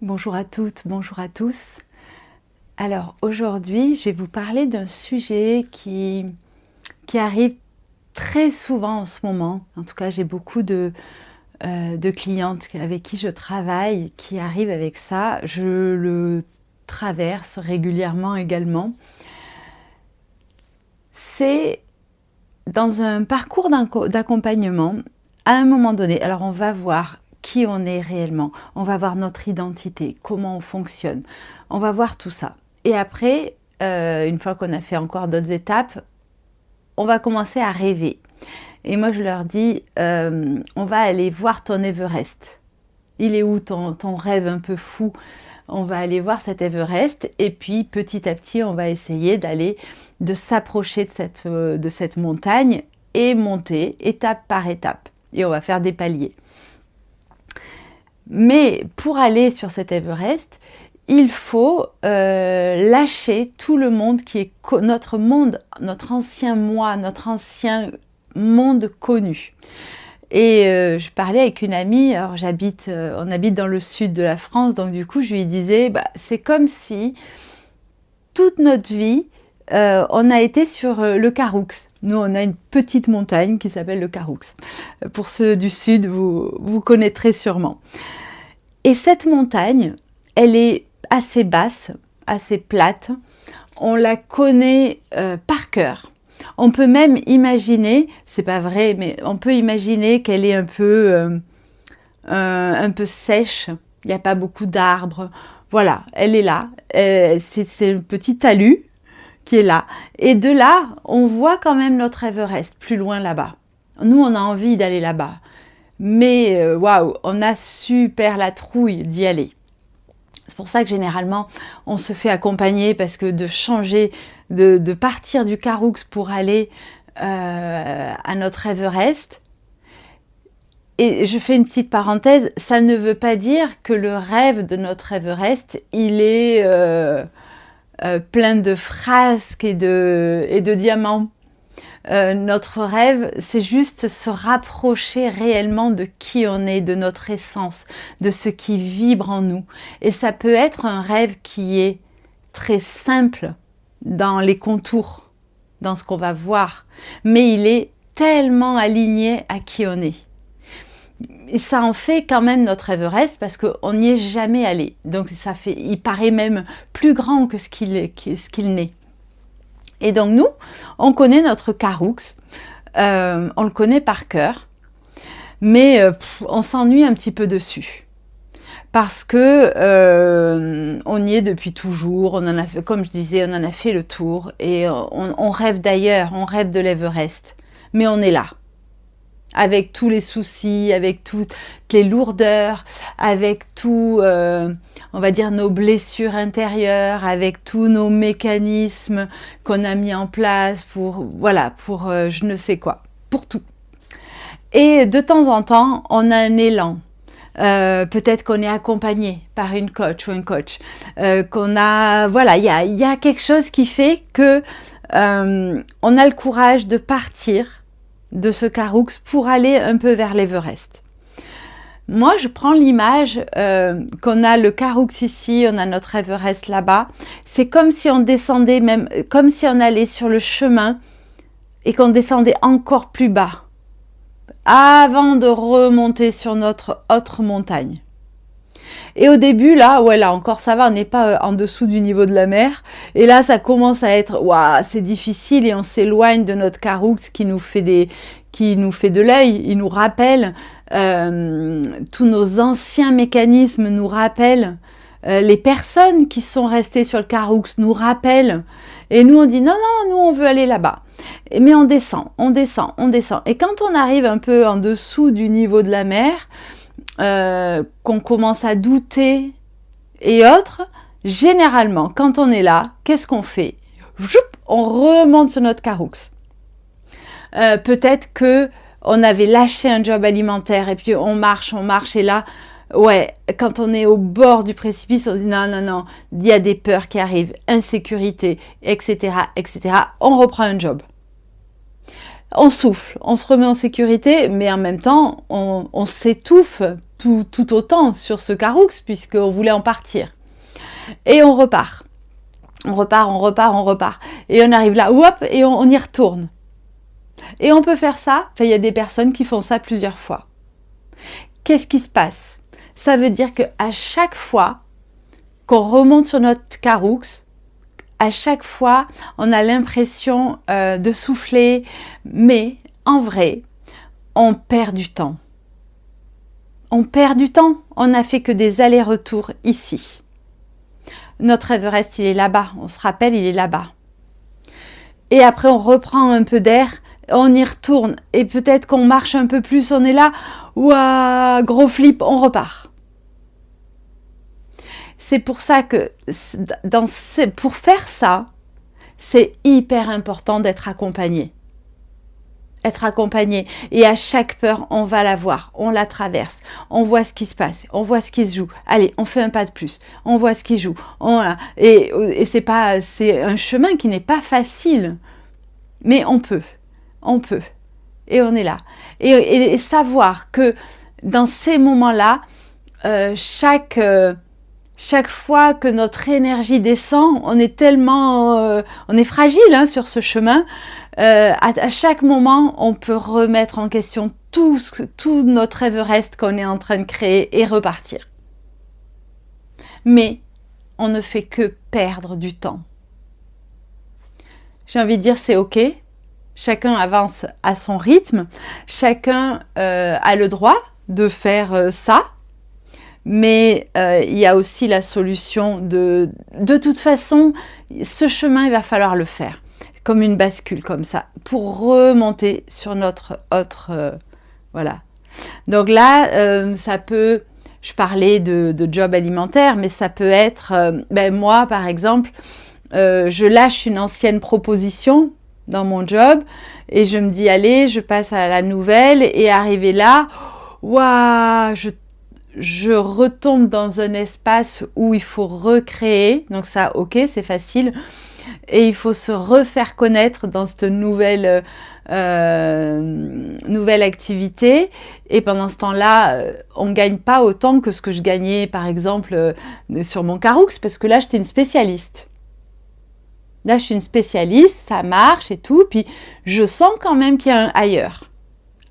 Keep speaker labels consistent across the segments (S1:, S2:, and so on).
S1: Bonjour à toutes, bonjour à tous. Alors aujourd'hui, je vais vous parler d'un sujet qui arrive très souvent en ce moment. En tout cas, j'ai beaucoup de clientes avec qui je travaille qui arrivent avec ça. Je le traverse régulièrement également. C'est dans un parcours d'accompagnement, à un moment donné, alors on va voir qui on est réellement, on va voir notre identité, comment on fonctionne, on va voir tout ça. Et après, une fois qu'on a fait encore d'autres étapes, on va commencer à rêver. Et moi je leur dis, on va aller voir ton Everest. Il est où ton rêve un peu fou? On va aller voir cet Everest et puis petit à petit on va essayer de s'approcher de cette montagne et monter étape par étape. Et on va faire des paliers. Mais pour aller sur cet Everest, il faut lâcher tout le monde qui est notre monde, notre ancien moi, notre ancien monde connu. Et je parlais avec une amie, alors on habite dans le sud de la France, donc du coup je lui disais, c'est comme si toute notre vie, on a été sur le Caroux. Nous, on a une petite montagne qui s'appelle le Caroux. Pour ceux du sud, vous connaîtrez sûrement. Et cette montagne, elle est assez basse, assez plate. On la connaît par cœur. On peut même imaginer, c'est pas vrai, mais on peut imaginer qu'elle est un peu sèche. Il n'y a pas beaucoup d'arbres. Voilà, elle est là. C'est un petit talus qui est là. Et de là, on voit quand même notre Everest plus loin là-bas. Nous, on a envie d'aller là-bas. Mais waouh, on a super la trouille d'y aller. C'est pour ça que généralement, on se fait accompagner parce que de changer, de partir du Caroux pour aller à notre Everest. Et je fais une petite parenthèse, ça ne veut pas dire que le rêve de notre Everest, il est plein de frasques et de diamants. Notre rêve, c'est juste se rapprocher réellement de qui on est, de notre essence, de ce qui vibre en nous. Et ça peut être un rêve qui est très simple dans les contours, dans ce qu'on va voir, mais il est tellement aligné à qui on est. Et ça en fait quand même notre Everest parce qu'on n'y est jamais allé. Donc il paraît même plus grand que ce qu'il n'est. Et donc nous, on connaît notre Caroux, on le connaît par cœur, mais on s'ennuie un petit peu dessus. Parce que on y est depuis toujours, on en a fait, comme je disais, on en a fait le tour, et on rêve d'ailleurs, on rêve de l'Everest, mais on est là. Avec tous les soucis, avec toutes les lourdeurs, avec tout, on va dire, nos blessures intérieures, avec tous nos mécanismes qu'on a mis en place pour je ne sais quoi, pour tout. Et de temps en temps, on a un élan. Peut-être qu'on est accompagné par une coach ou un coach, qu'on a, il y a quelque chose qui fait que on a le courage de partir de ce Caroux pour aller un peu vers l'Everest. Moi, je prends l'image qu'on a le Caroux ici, on a notre Everest là-bas. C'est comme si on descendait, même comme si on allait sur le chemin et qu'on descendait encore plus bas avant de remonter sur notre autre montagne. Et au début, là encore ça va, on n'est pas en dessous du niveau de la mer. Et là, ça commence à être, c'est difficile et on s'éloigne de notre Caroux qui nous fait de l'œil. Il nous rappelle, tous nos anciens mécanismes nous rappellent, les personnes qui sont restées sur le Caroux nous rappellent. Et nous, on dit, non, nous, on veut aller là-bas. Mais on descend. Et quand on arrive un peu en dessous du niveau de la mer, qu'on commence à douter et autres, généralement, quand on est là, qu'est-ce qu'on fait? On remonte sur notre Caroux. Peut-être que on avait lâché un job alimentaire et puis on marche et là, quand on est au bord du précipice, on se dit non, il y a des peurs qui arrivent, insécurité, etc. On reprend un job. on souffle, on se remet en sécurité, mais en même temps, on s'étouffe tout autant sur ce Caroux, puisqu'on voulait en partir. Et on repart. On repart. Et on arrive là, hop, et on y retourne. Et on peut faire ça, il y a des personnes qui font ça plusieurs fois. Qu'est-ce qui se passe? Ça veut dire qu'à chaque fois qu'on remonte sur notre Caroux, à chaque fois, on a l'impression de souffler, mais en vrai, on perd du temps. On perd du temps, on n'a fait que des allers-retours ici. Notre Everest, il est là-bas, on se rappelle, il est là-bas. Et après, on reprend un peu d'air, on y retourne, et peut-être qu'on marche un peu plus, on est là, ouah, gros flip, on repart. C'est pour ça que, pour faire ça, c'est hyper important d'être accompagné. Être accompagné. Et à chaque peur, on va la voir, on la traverse, on voit ce qui se passe, on voit ce qui se joue. Allez, on fait un pas de plus, on voit ce qui joue. Et c'est un chemin qui n'est pas facile, mais on peut. Et on est là. Et savoir que dans ces moments-là, chaque fois que notre énergie descend, on est tellement, on est fragile sur ce chemin. À chaque moment, on peut remettre en question tout notre Everest qu'on est en train de créer et repartir. Mais on ne fait que perdre du temps. J'ai envie de dire, c'est ok. Chacun avance à son rythme. Chacun a le droit de faire ça. Mais il y a aussi la solution de toute façon, ce chemin, il va falloir le faire. Comme une bascule, comme ça, pour remonter sur notre autre... voilà. Donc là, ça peut... Je parlais de job alimentaire, mais ça peut être... moi, par exemple, je lâche une ancienne proposition dans mon job et je me dis, allez, je passe à la nouvelle et arrivé là, waouh, je retombe dans un espace où il faut recréer. Donc ça, ok, c'est facile. Et il faut se refaire connaître dans cette nouvelle activité. Et pendant ce temps-là, on ne gagne pas autant que ce que je gagnais, par exemple, sur mon Caroux, parce que là, j'étais une spécialiste. Là, je suis une spécialiste, ça marche et tout. Puis, je sens quand même qu'il y a un ailleurs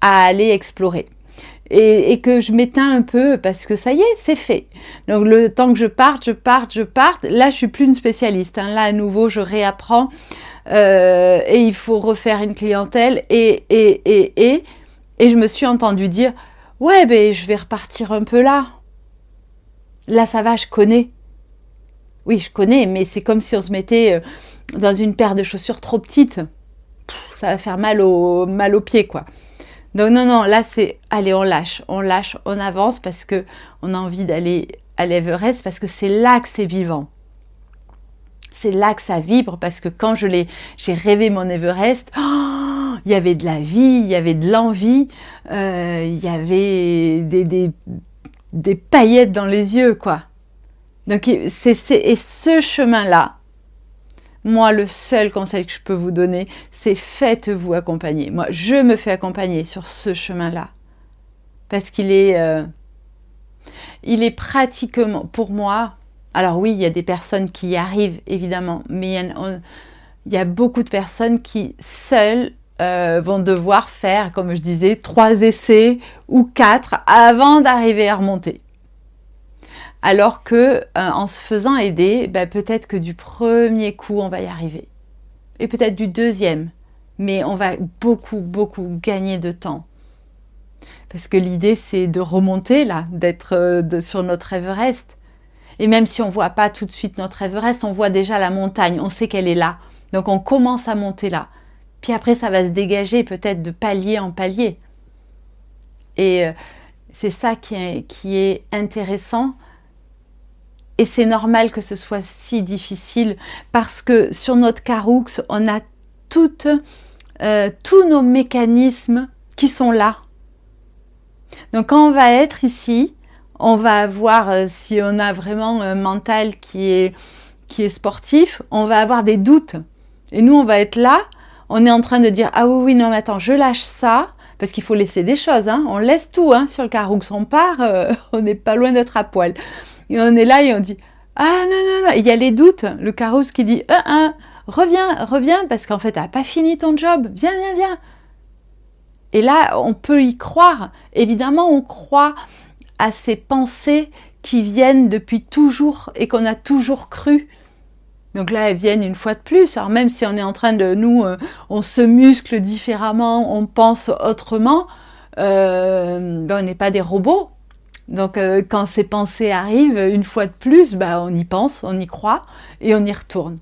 S1: à aller explorer. Et que je m'éteins un peu parce que ça y est, c'est fait. Donc, le temps que je parte, là, je suis plus une spécialiste. Là, à nouveau, je réapprends et il faut refaire une clientèle. Et je me suis entendue dire, ouais, je vais repartir un peu là. Là, ça va, je connais. Oui, je connais, mais c'est comme si on se mettait dans une paire de chaussures trop petite. Ça va faire mal aux pieds, quoi. Donc non, là c'est, allez, on lâche, on avance parce que on a envie d'aller à l'Everest, parce que c'est là que c'est vivant. C'est là que ça vibre, parce que quand j'ai rêvé mon Everest, il y avait de la vie, il y avait de l'envie, il y avait des paillettes dans les yeux, quoi. Donc et ce chemin-là, moi, le seul conseil que je peux vous donner, c'est faites-vous accompagner. Moi, je me fais accompagner sur ce chemin-là. Parce qu'il est pratiquement, pour moi, alors oui, il y a des personnes qui y arrivent, évidemment, mais il y a beaucoup de personnes qui, seules, vont devoir faire, comme je disais, 3 essais ou 4 avant d'arriver à remonter. Alors que en se faisant aider, peut-être que du premier coup, on va y arriver. Et peut-être du deuxième. Mais on va beaucoup gagner de temps. Parce que l'idée, c'est de remonter, là, d'être sur notre Everest. Et même si on ne voit pas tout de suite notre Everest, on voit déjà la montagne. On sait qu'elle est là. Donc on commence à monter là. Puis après, ça va se dégager peut-être de palier en palier. Et c'est ça qui est intéressant. Et c'est normal que ce soit si difficile parce que sur notre Caroux, on a tous nos mécanismes qui sont là. Donc quand on va être ici, on va avoir, si on a vraiment un mental qui est sportif, on va avoir des doutes. Et nous, on va être là, on est en train de dire « Ah oui, oui, non, mais attends, je lâche ça », parce qu'il faut laisser des choses, hein. On laisse tout hein, sur le Caroux. On part, on n'est pas loin d'être à poil. Et on est là et on dit « Ah non, non, non », il y a les doutes, le Caroux qui dit « Reviens, reviens, parce qu'en fait, tu n'as pas fini ton job, viens, viens, viens ». Et là, on peut y croire. Évidemment, on croit à ces pensées qui viennent depuis toujours et qu'on a toujours cru. Donc là, elles viennent une fois de plus. Alors même si on est en train de on se muscle différemment, on pense autrement, on n'est pas des robots. Donc quand ces pensées arrivent, une fois de plus, on y pense, on y croit et on y retourne.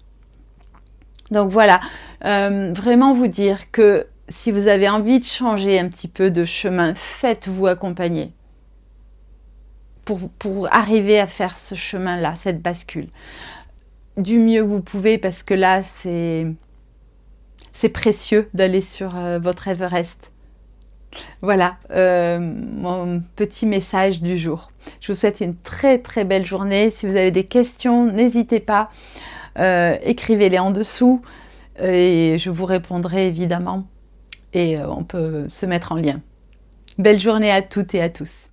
S1: Donc voilà, vraiment vous dire que si vous avez envie de changer un petit peu de chemin, faites-vous accompagner pour arriver à faire ce chemin-là, cette bascule. Du mieux que vous pouvez, parce que là, c'est précieux d'aller sur votre Everest. Voilà, mon petit message du jour. Je vous souhaite une très très belle journée. Si vous avez des questions, n'hésitez pas, écrivez-les en dessous et je vous répondrai évidemment et on peut se mettre en lien. Belle journée à toutes et à tous.